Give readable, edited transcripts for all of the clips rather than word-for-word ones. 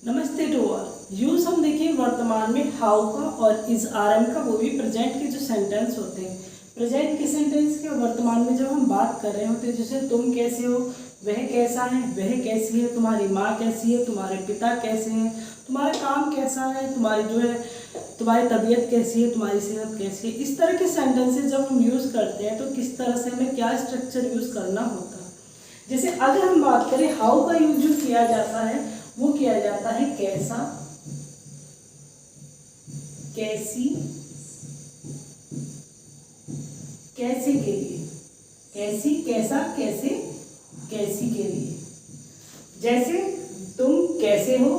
नमस्ते to all. Use हम देखिए वर्तमान में हाउ का और इज आर का, वो भी प्रेजेंट के जो सेंटेंस होते हैं। प्रेजेंट के सेंटेंस के वर्तमान में जब हम बात कर रहे होते हैं, जैसे तुम कैसे हो, वह कैसा है, वह कैसी है, तुम्हारी माँ कैसी है, तुम्हारे पिता कैसे हैं, तुम्हारा काम कैसा है, तुम्हारी जो है तुम्हारी तबीयत कैसी है, तुम्हारी सेहत कैसी है। इस तरह के सेंटेंसेस जब हम यूज़ करते हैं तो किस तरह से हमें क्या स्ट्रक्चर यूज़ करना होता है। जैसे अगर हम बात करें हाउ का यूज जो किया जाता है वो किया जाता है कैसा, कैसी, कैसे के लिए, कैसी, कैसा, कैसे, कैसी के लिए। जैसे तुम कैसे हो,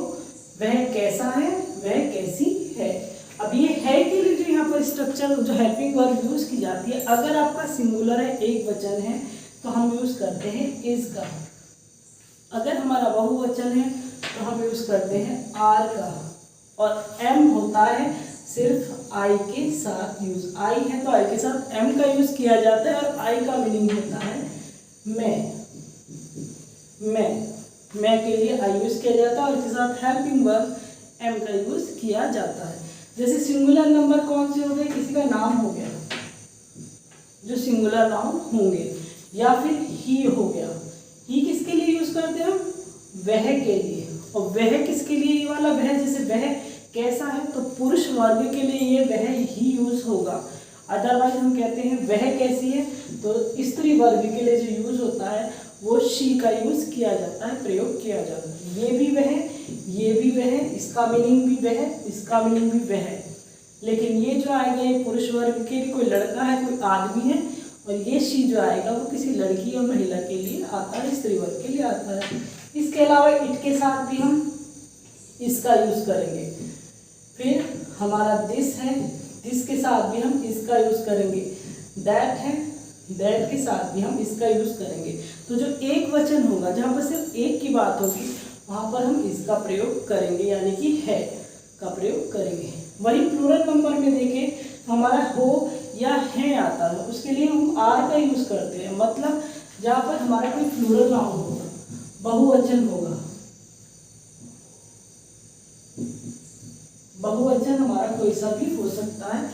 वह कैसा है, वह कैसी है। अब ये है के लिए जो यहाँ पर स्ट्रक्चर जो हेल्पिंग वर्ब यूज की जाती है, अगर आपका सिंगुलर है, एक वचन है, तो हम यूज करते हैं इज का। अगर हमारा बहुवचन है तो हम यूज करते हैं आर का। और एम होता है सिर्फ आई के साथ यूज। आई है तो आई के साथ एम का यूज किया जाता है। और आई का मीनिंग होता है मैं के लिए आई यूज किया जाता है और इसके साथ हेल्पिंग वर्ब एम का यूज किया जाता है। जैसे सिंगुलर नंबर कौन से हो गए, किसी का नाम हो गया जो सिंगुलर नाउन होंगे, या फिर ही हो गया। ही किसके लिए यूज करते हैं हम, वह के लिए। और वह किसके लिए, ये वाला वह, जैसे वह कैसा है तो पुरुष वर्ग के लिए ये वह ही यूज होगा। अदरवाइज हम कहते हैं वह कैसी है तो स्त्री वर्ग के लिए जो यूज होता है वो शी का यूज किया जाता है, प्रयोग किया जाता है। ये भी वह, ये भी वह, इसका मीनिंग भी वह, इसका मीनिंग भी वह। लेकिन ये जो आएगा ये पुरुष वर्ग के लिए, कोई लड़का है, कोई आदमी है। और ये शी जो आएगा वो किसी लड़की और महिला के लिए आता है, स्त्री वर्ग के लिए आता है। इसके अलावा इट के साथ भी हम इसका यूज करेंगे। फिर हमारा दिस है, दिस के साथ भी हम इसका यूज करेंगे। दैट है, दैट के साथ भी हम इसका यूज करेंगे। तो जो एक वचन होगा, जहाँ पर सिर्फ एक की बात होगी, वहाँ पर हम इसका प्रयोग करेंगे, यानी कि है का प्रयोग करेंगे। वही प्लूरल नंबर में देखें तो हमारा हो या है आता है, उसके लिए हम आर का यूज करते हैं। मतलब जहाँ पर हमारा कोई प्लूरल नाउन होगा, बहुवचन होगा, बहुवचन हमारा कोई सा भी हो सकता है,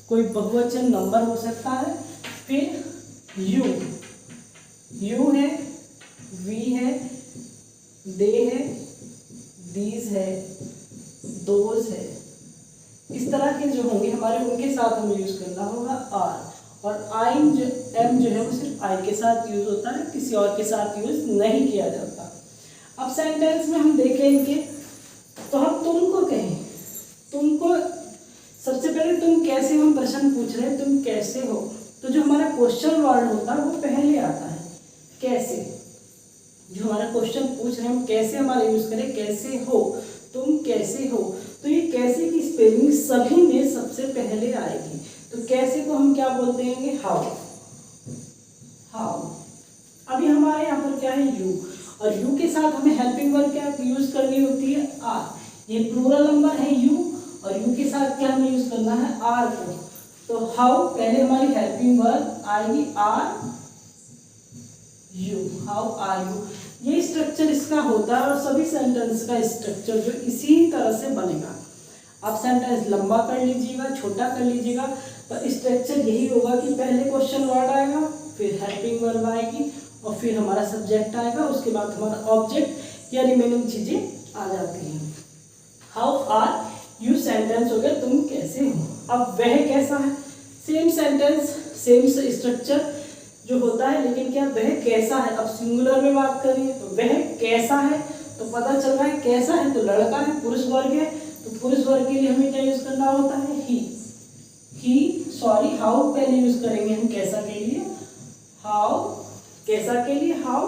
कोई बहुवचन नंबर हो सकता है। फिर यू, यू है, वी है, दे है, दीज है, दोज है। इस तरह के जो होंगे हमारे, उनके साथ हमें यूज करना होगा आर। और आई जो एम जो है वो सिर्फ आई के साथ यूज होता है, किसी और के साथ यूज नहीं किया जाता। अब सेंटेंस में हम देखें इनके, तो हम तुमको कहें, तुमको सबसे पहले तुम कैसे, हम प्रश्न पूछ रहे हैं तुम कैसे हो, तो जो हमारा क्वेश्चन वर्ड होता है वो पहले आता है कैसे। जो हमारा क्वेश्चन पूछ रहे हैं हम कैसे हमारा यूज करें, कैसे हो, तुम कैसे हो, तो ये कैसे की स्पेलिंग सभी में सबसे पहले आएगी। तो कैसे को हम क्या बोलते हैं, हाउ, हाउ। अभी हमारे यहाँ पर क्या है यू, और यू के साथ हमें हेल्पिंग वर्ब क्या यूज करनी होती है, आर। ये प्लूरल नंबर है यू, और यू के साथ क्या हमें यूज करना है, आर को। तो हाउ पहले हमारी हेल्पिंग वर्ब आएगी are you, how are you. ये स्ट्रक्चर इसका होता है और सभी सेंटेंस का स्ट्रक्चर जो इसी तरह से बनेगा। आप सेंटेंस लंबा कर लीजिएगा, छोटा कर लीजिएगा, तो स्ट्रक्चर यही होगा कि पहले क्वेश्चन वर्ड आएगा, फिर हेल्पिंग वर्ब आएगी, और फिर हमारा सब्जेक्ट आएगा, उसके बाद हमारा ऑब्जेक्ट या रिमेनिंग चीजें आ जाती हैं। हाउ आर यू सेंटेंस हो गया तुम कैसे हो। अब वह कैसा है, सेम सेंटेंस सेम स्ट्रक्चर जो होता है, लेकिन क्या वह कैसा है। अब सिंगुलर में बात करें तो वह कैसा है, तो पता चल रहा है कैसा है तो लड़का है, पुरुष वर्ग है, तो पुरुष वर्ग के लिए हमें क्या यूज करना होता है, ही सॉरी हाउ पहले यूज करेंगे हम कैसा के लिए, हाउ कैसा के लिए, हाउ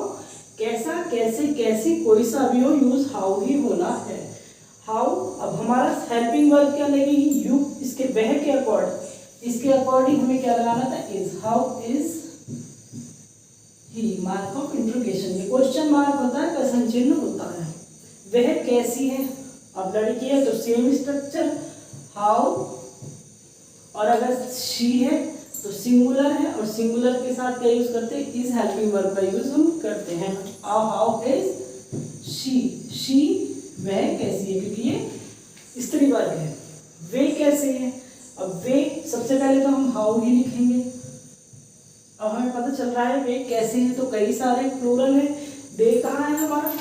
कैसा, कैसे, कैसी, कोई सा भी हो यूज हाउ ही होना है, हाउ। अब हमारा हेल्पिंग वर्ब क्या लगेगी, यू, इसके वह के अकॉर्डिंग, इसके अकॉर्डिंग हमें क्या लगाना था, is, how is he, mark of interrogation. ये क्वेश्चन मार्क होता है, प्रश्न चिन्ह होता है। वह कैसी है, अब लड़की है तो सेम स्ट्रक्चर हाउ, और अगर शी है तो सिंगुलर है, और सिंगुलर के साथ क्या यूज करते हैं, इज हेल्पिंग वर्ब का यूज हम करते हैं। हाउ इज शी, शी वह कैसी है, क्योंकि ये स्त्री वर्ग है। वे कैसे हैं, अब वे सबसे पहले तो हम हाउ ही लिखेंगे। अब हमें पता चल रहा है वे कैसे हैं, तो कई सारे प्लूरल है। दे कहाँ है हमारा,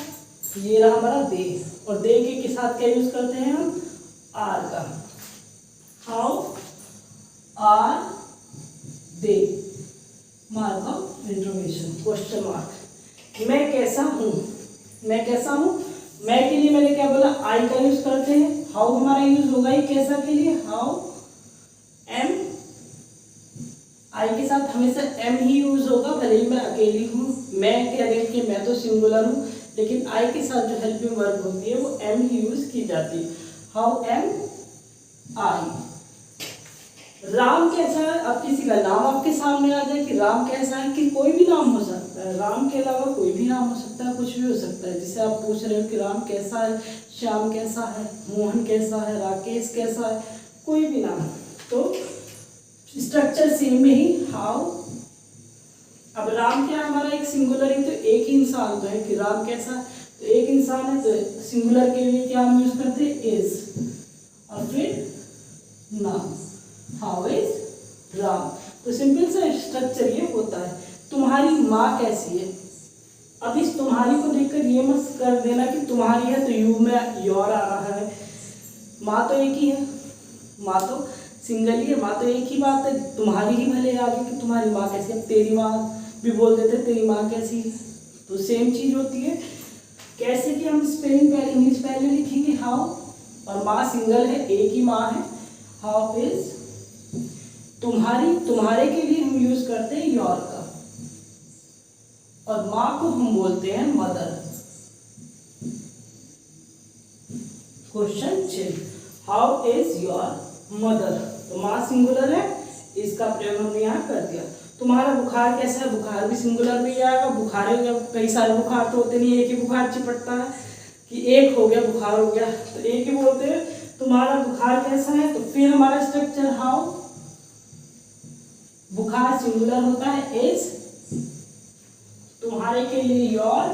ये रहा हमारा दे, और दे के साथ क्या यूज करते हैं हम, आर का। How are they, mark of interrogation, question mark. मैं कैसा हूँ, मैं कैसा हूँ, मैं के लिए मैंने क्या बोला, आई का यूज करते हैं। हाउ हमारा यूज होगा ही कैसा के लिए, हाउ एम, आई के साथ हमेशा एम ही यूज होगा, भले ही मैं अकेली हूँ। मैं कह दें कि मैं तो सिंगुलर हूँ, लेकिन आई के साथ जो हेल्पिंग वर्ब होती है वो एम ही यूज की जाती है। हाउ एम आई। राम कैसा है, अब किसी का नाम आपके सामने आ जाए कि राम कैसा है, कि कोई भी नाम हो सकता है, राम के अलावा कोई भी नाम हो सकता है, कुछ भी हो सकता है। जैसे आप पूछ रहे हो कि राम कैसा है, श्याम कैसा है, मोहन कैसा है, राकेश कैसा है, कोई भी नाम। तो स्ट्रक्चर सेम ही, हाउ। अब राम क्या हमारा एक सिंगुलर ही, तो एक ही इंसान तो है कि राम कैसा, तो एक इंसान है, तो सिंगुलर के लिए क्या हम यूज करते हैं, इज, और फिर नाम, हाउ इज राम। तो सिंपल सा स्ट्रक्चर ये होता है। तुम्हारी माँ कैसी है, अब इस तुम्हारी को देखकर ये मत कर देना कि तुम्हारी है तो यू में योर आ रहा है। माँ तो एक ही है, माँ तो सिंगल ही है, माँ तो एक ही बात है, तुम्हारी ही भले आगे कि तुम्हारी माँ कैसी है। तेरी माँ भी बोल देते तेरी माँ कैसी है, तो सेम चीज होती है। कैसे कि हम स्पेलिंग पहले, इंग्लिश पहले लिखेंगे हाउ, और माँ सिंगल है, एक ही माँ है। हाउ इज तुम्हारी, तुम्हारे के लिए हम यूज करते हैं योर का, और माँ को हम बोलते हैं mother. Question 6, how is your mother. तो माँ सिंगुलर है, इसका प्रयोग हमने यहाँ कर दिया। तुम्हारा बुखार कैसा है, बुखार भी सिंगुलर में आएगा। बुखार कई सारे बुखार तो होते नहीं, एक ही बुखार चिपटता है कि एक हो गया बुखार हो गया, तो एक ही बोलते हैं। तुम्हारा बुखार कैसा है, तो फिर हमारा स्ट्रक्चर हाउ, बुखार सिंगुलर होता है इज, तुम्हारे के लिए योर,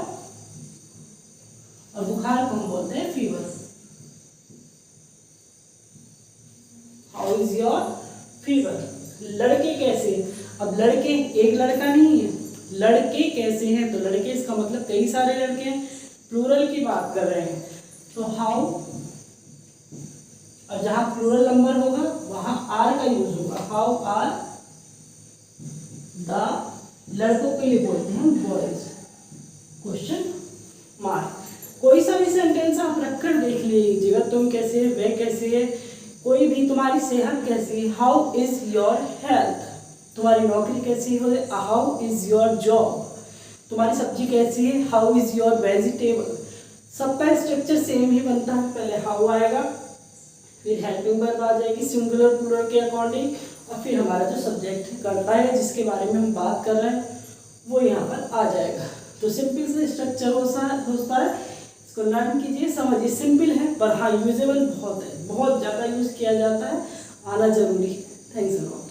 और बुखार को हम बोलते हैं fever. How is your fever. लड़के कैसे, अब लड़के एक लड़का नहीं है, लड़के कैसे हैं, तो लड़के इसका मतलब कई सारे लड़के हैं, प्लूरल की बात कर रहे हैं। तो हाउ, और जहां प्लूरल नंबर होगा वहां आर का यूज होगा। हाउ आर द, लड़कों के लिए बोलते हैं बॉयज। Question mark. कोई सा भी सेंटेंस आप रखकर देख लीजिएगा, तुम कैसे है, वह कैसे है, कोई भी, तुम्हारी सेहत कैसी है, हाउ इज योर हेल्थ, तुम्हारी नौकरी कैसी है, हाउ इज योर जॉब, तुम्हारी सब्जी कैसी है, हाउ इज योर वेजिटेबल। सबका स्ट्रक्चर सेम ही बनता है, पहले हाउ आएगा, फिर हेल्पिंग वर्ब आ जाएगी सिंगुलर प्लूरल के अकॉर्डिंग, और फिर हमारा जो सब्जेक्ट करता है जिसके बारे में हम बात कर रहे हैं वो यहाँ पर आ जाएगा। तो सिंपल से स्ट्रक्चर होता है, इसको लर्न कीजिए, समझिए, सिंपल है पर हाँ यूजेबल बहुत है, बहुत ज़्यादा यूज़ किया जाता है, आना जरूरी है। Thanks a lot.